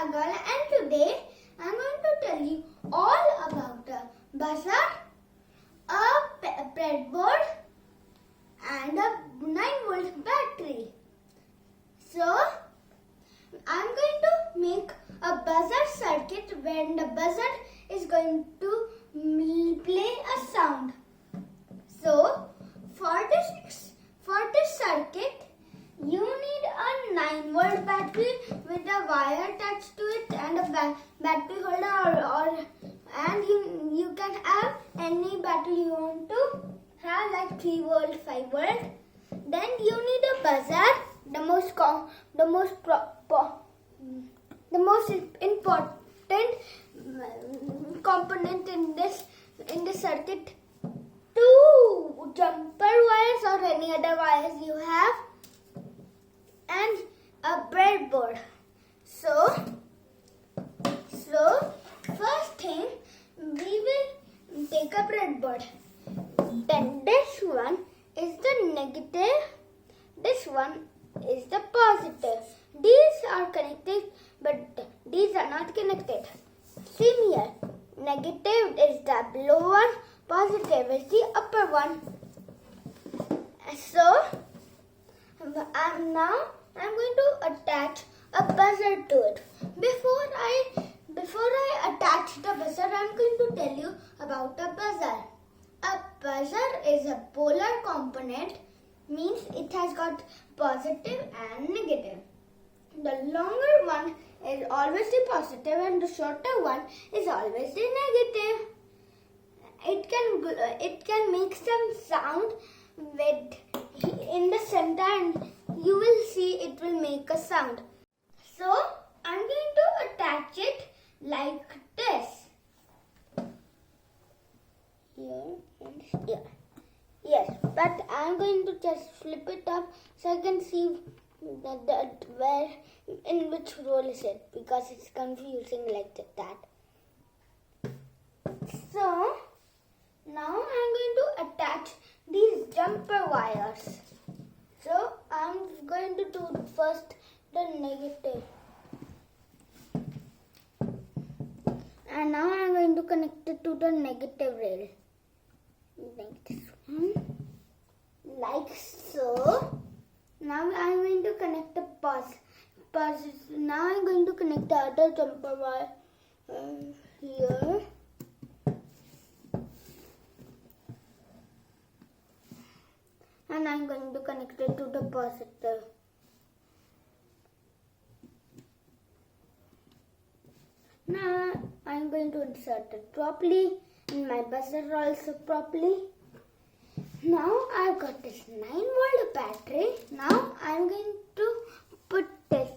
Agarwal, and today I am going to tell you all about a buzzer, a breadboard, and a 9-volt battery. So I am going to make a buzzer circuit when the buzzer is going to play a sound. So for this circuit, you need a 9-volt battery with a wire attached to it and a battery holder, and you can have any battery you want to have, like 3-volt, 5-volt. Then you need a buzzer, the most important component in this circuit. 2 jumper wires or any other wires you have, and a breadboard. So first thing, we will take a breadboard. Then this one is the negative, this one is the positive. These are connected, but these are not connected. See here, negative is the below one, positive is the upper one. So now I'm going to attach a buzzer to it. Before I attach the buzzer, I'm going to tell you about a buzzer. A buzzer is a polar component, means it has got positive and negative. The longer one is always the positive and the shorter one is always the negative. It can make some sound in the center, and you will see it will make a sound. So I'm going to attach it like this. Here and here. Yes, but I'm going to just flip it up so I can see where, in which roll is it, because it's confusing like that. So now I'm going to attach these jumper wires. So I'm going to do first the negative. And now I'm going to connect it to the negative rail. Like this one. Like so. Now I'm going to connect the positive. Now I'm going to connect the other jumper wire here. And I'm going to connect it to the positive. Now I'm going to insert it properly and my buzzer also properly. Now I've got this 9-volt battery. Now I'm going to put this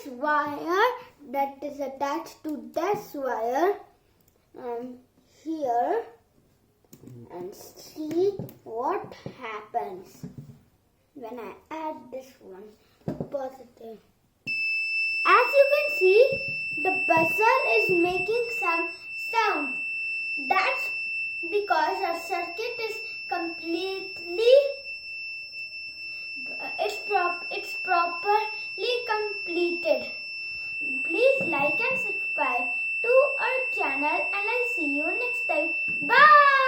wire that is attached to this wire here, and see what happens when I add this one positive. As you can see, the buzzer is making some sound. That's because our circuit is it's properly completed. Please like and subscribe to our channel, and I'll see you next time. Bye.